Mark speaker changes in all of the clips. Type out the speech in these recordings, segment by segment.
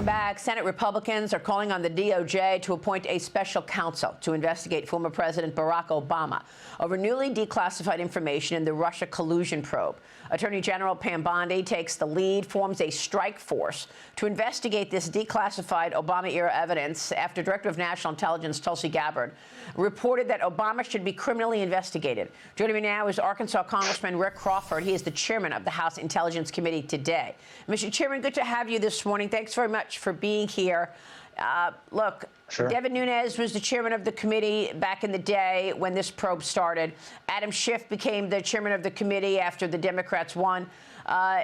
Speaker 1: Welcome back. Senate Republicans are calling on the DOJ to appoint a special counsel to investigate former President Barack Obama over newly declassified information in the Russia collusion probe. Attorney General Pam Bondi takes the lead, forms a strike force to investigate this declassified Obama-era evidence after Director of National Intelligence Tulsi Gabbard reported that Obama should be criminally investigated. Joining me now is Arkansas Congressman Rick Crawford. He is the chairman of the House Intelligence Committee today. Mr. Chairman, good to have you this morning. Thanks very much for being here. Look, sure. Devin Nunes was the chairman of the committee back in the day when this probe started. Adam Schiff became the chairman of the committee after the Democrats won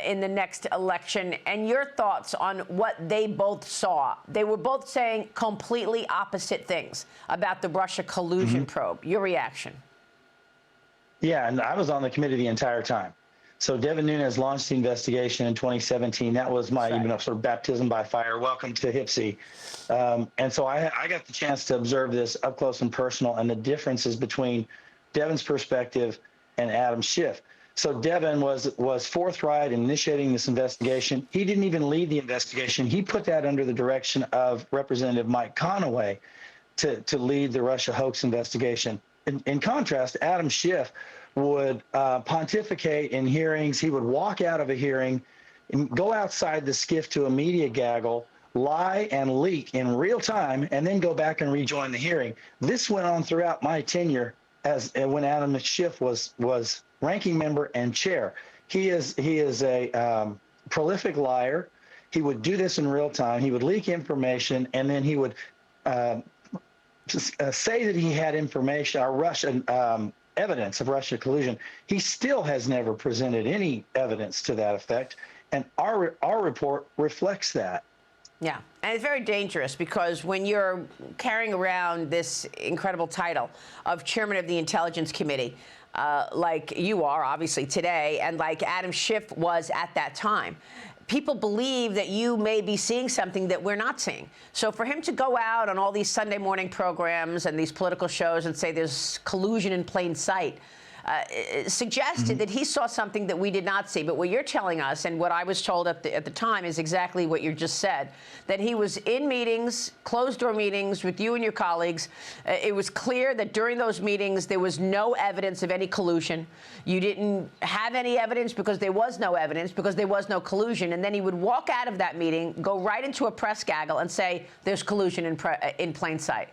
Speaker 1: in the next election. And your thoughts on what they both saw? They were both saying completely opposite things about the Russia collusion probe. Your reaction?
Speaker 2: Yeah, and I was on the committee the entire time. So Devin Nunes launched the investigation in 2017. That was my sort of baptism by fire. Welcome to HIPSI. And so I got the chance to observe this up close and personal and the differences between Devin's perspective and Adam Schiff. So Devin was forthright in initiating this investigation. He didn't even lead the investigation. He put that under the direction of Representative Mike Conaway to lead the Russia hoax investigation. In contrast, Adam Schiff would pontificate in hearings. He would walk out of a hearing and go outside the skiff to a media gaggle, lie and leak in real time, and then go back and rejoin the hearing. This went on throughout my tenure when Adam Schiff was ranking member and chair. He is a prolific liar. He would do this in real time. He would leak information, and then he would say that he had information or Russian evidence of Russia collusion. He still has never presented any evidence to that effect, and our report reflects that.
Speaker 1: Yeah, and it's very dangerous because when you're carrying around this incredible title of chairman of the Intelligence Committee, like you are obviously today, and like Adam Schiff was at that time, people believe that you may be seeing something that we're not seeing. So for him to go out on all these Sunday morning programs and these political shows and say there's collusion in plain sight, suggested that he saw something that we did not see. But what you're telling us, and what I was told at the time, is exactly what you just said, that he was in meetings, closed-door meetings with you and your colleagues. It was clear that during those meetings there was no evidence of any collusion. You didn't have any evidence because there was no evidence, because there was no collusion. And then he would walk out of that meeting, go right into a press gaggle and say there's collusion in plain sight.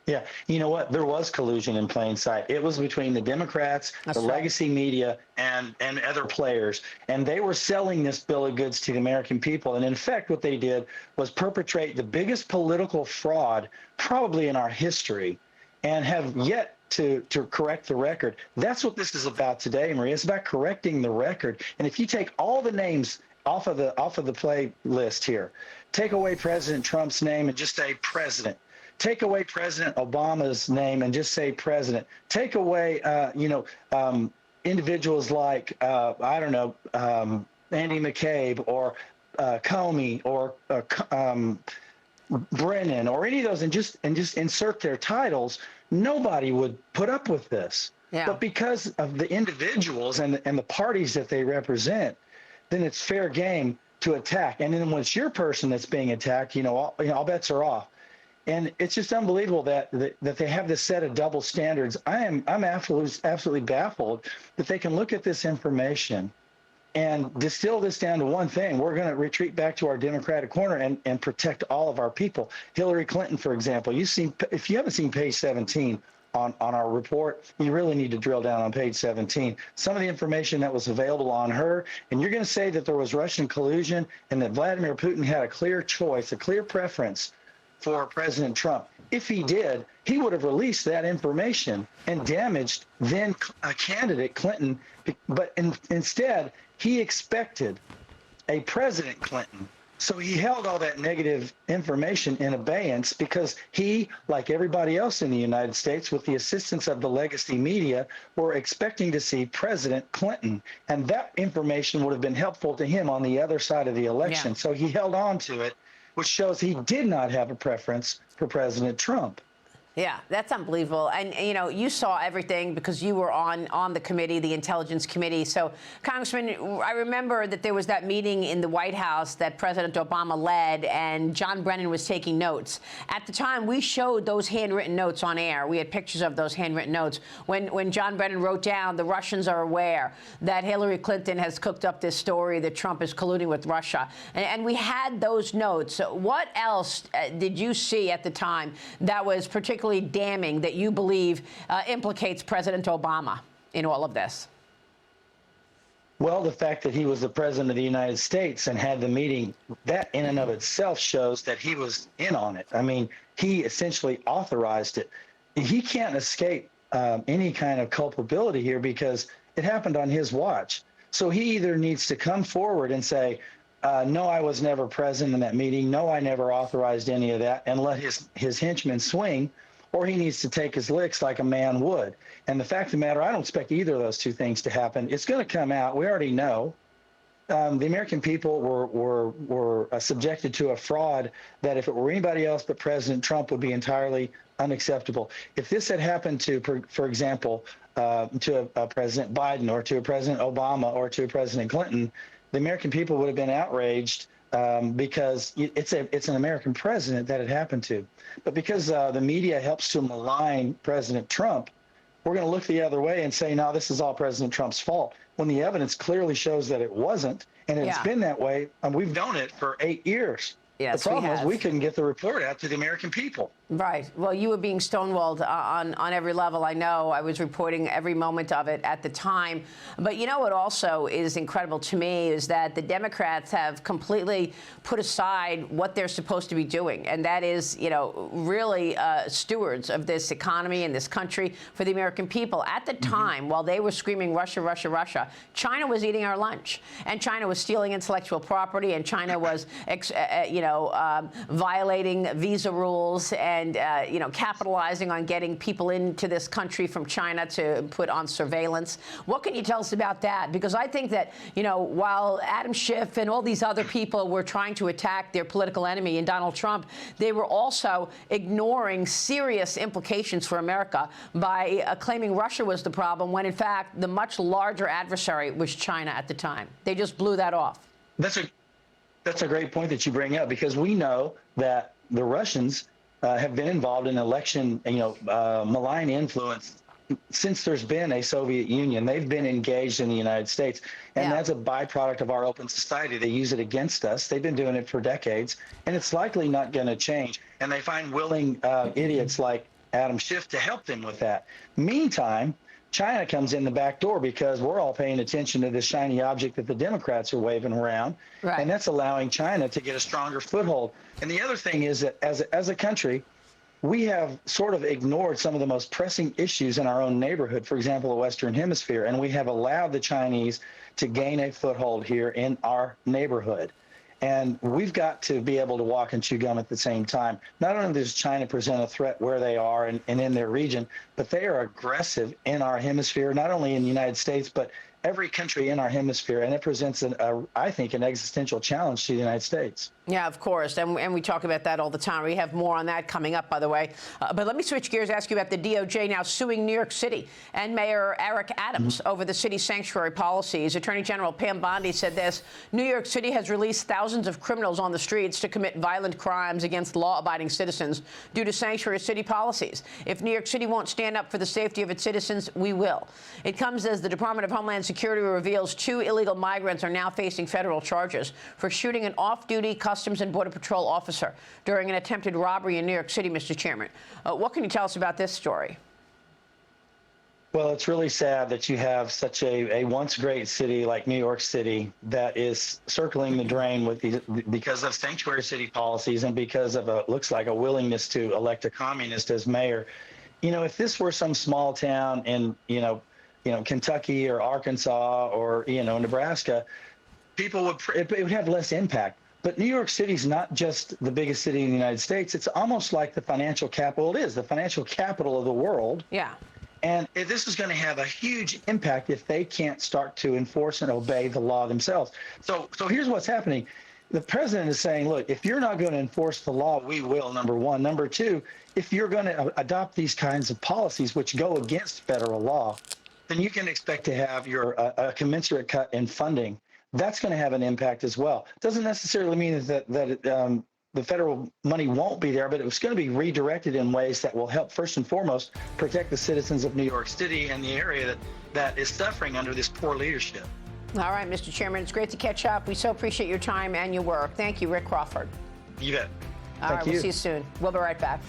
Speaker 2: Yeah, you know what? There was collusion in plain sight. It was between the Democrats, the legacy media, and other players. And they were selling this bill of goods to the American people. And in effect, what they did was perpetrate the biggest political fraud probably in our history and have yet to correct the record. That's what this is about today, Maria. It's about correcting the record. And if you take all the names off of the play list here, take away President Trump's name and just say president. Take away President Obama's name and just say president. Take away, individuals like, Andy McCabe or Comey or Brennan or any of those, and just insert their titles. Nobody would put up with this. Yeah. But because of the individuals and the parties that they represent, then it's fair game to attack. And then when it's your person that's being attacked, all bets are off. And it's just unbelievable that they have this set of double standards. I'm absolutely baffled that they can look at this information and distill this down to one thing. We're going to retreat back to our Democratic corner and protect all of our people. Hillary Clinton, for example, if you haven't seen page 17 on our report, you really need to drill down on page 17. Some of the information that was available on her, and you're going to say that there was Russian collusion and that Vladimir Putin had a clear choice, a clear preference for President Trump. If he did, he would have released that information and damaged then candidate Clinton. But instead, he expected a President Clinton. So he held all that negative information in abeyance because he, like everybody else in the United States, with the assistance of the legacy media, were expecting to see President Clinton. And that information would have been helpful to him on the other side of the election. Yeah. So he held on to it, which shows he did not have a preference for President Trump.
Speaker 1: Yeah, that's unbelievable. And, you know, you saw everything because you were on the committee, the Intelligence Committee. So, Congressman, I remember that there was that meeting in the White House that President Obama led, and John Brennan was taking notes. At the time, we showed those handwritten notes on air. We had pictures of those handwritten notes. When John Brennan wrote down, the Russians are aware that Hillary Clinton has cooked up this story that Trump is colluding with Russia. And we had those notes. What else did you see at the time that was particularly damning that you believe implicates President Obama in all of this?
Speaker 2: Well, the fact that he was the president of the United States and had the meeting, that in and of itself shows that he was in on it. I mean, he essentially authorized it. He can't escape any kind of culpability here because it happened on his watch. So he either needs to come forward and say, no, I was never present in that meeting. No, I never authorized any of that, and let his henchmen swing, or he needs to take his licks like a man would. And the fact of the matter, I don't expect either of those two things to happen. It's going to come out. We already know. The American people were subjected to a fraud that if it were anybody else but President Trump would be entirely unacceptable. If this had happened to, for example, to a President Biden or to a President Obama or to a President Clinton, the American people would have been outraged because it's an American president that it happened to. But because the media helps to malign President Trump, we're going to look the other way and say, no, this is all President Trump's fault, when the evidence clearly shows that it wasn't. And it's been that way. And we've known it for 8 years.
Speaker 1: Yes,
Speaker 2: the problem is we couldn't get the report out to the American people.
Speaker 1: Right. Well, you were being stonewalled on every level. I know. I was reporting every moment of it at the time. But you know what also is incredible to me is that the Democrats have completely put aside what they're supposed to be doing. And that is, you know, really stewards of this economy and this country for the American people. At the time, while they were screaming Russia, Russia, Russia, China was eating our lunch. And China was stealing intellectual property. And China was, violating visa rules and, capitalizing on getting people into this country from China to put on surveillance. What can you tell us about that? Because I think that, while Adam Schiff and all these other people were trying to attack their political enemy in Donald Trump, they were also ignoring serious implications for America by claiming Russia was the problem when, in fact, the much larger adversary was China at the time. They just blew that off.
Speaker 2: That's a great point that you bring up, because we know that the Russians have been involved in election, malign influence since there's been a Soviet Union. They've been engaged in the United States, and that's a byproduct of our open society. They use it against us. They've been doing it for decades, and it's likely not going to change. And they find willing idiots like Adam Schiff to help them with that. Meantime, China comes in the back door because we're all paying attention to this shiny object that the Democrats are waving around. Right. And that's allowing China to get a stronger foothold. And the other thing is that as a country, we have sort of ignored some of the most pressing issues in our own neighborhood, for example, the Western Hemisphere, and we have allowed the Chinese to gain a foothold here in our neighborhood. And we've got to be able to walk and chew gum at the same time. Not only does China present a threat where they are and in their region, but they are aggressive in our hemisphere, not only in the United States, but every country in our hemisphere. And it presents, I think, an existential challenge to the United States.
Speaker 1: Yeah, of course. And we talk about that all the time. We have more on that coming up, by the way. But let me switch gears, ask you about the DOJ now suing New York City and Mayor Eric Adams over the city's sanctuary policies. Attorney General Pam Bondi said this: New York City has released thousands of criminals on the streets to commit violent crimes against law-abiding citizens due to sanctuary city policies. If New York City won't stand up for the safety of its citizens, we will. It comes as the Department of Homeland Security reveals 2 illegal migrants are now facing federal charges for shooting an off-duty Customs and Border Patrol officer during an attempted robbery in New York City, Mr. Chairman. What can you tell us about this story?
Speaker 2: Well, it's really sad that you have such a once great city like New York City that is circling the drain with because of sanctuary city policies and because of looks like a willingness to elect a communist as mayor. If this were some small town in, Kentucky or Arkansas or, Nebraska, it would have less impact. But New York City is not just the biggest city in the United States. It's almost like the financial capital. It is the financial capital of the world. Yeah. And this is going to have a huge impact if they can't start to enforce and obey the law themselves. So here's what's happening. the president is saying, look, if you're not going to enforce the law, we will, number one. Number two, if you're going to adopt these kinds of policies which go against federal law, then you can expect to have your a commensurate cut in funding. That's going to have an impact as well. Doesn't necessarily mean that the federal money won't be there, but it's going to be redirected in ways that will help, first and foremost, protect the citizens of New York City and the area that is suffering under this poor leadership.
Speaker 1: All right, Mr. Chairman, it's great to catch up. We so appreciate your time and your work. Thank you, Rick Crawford.
Speaker 2: You bet.
Speaker 1: All right, we'll see you soon. We'll be right back.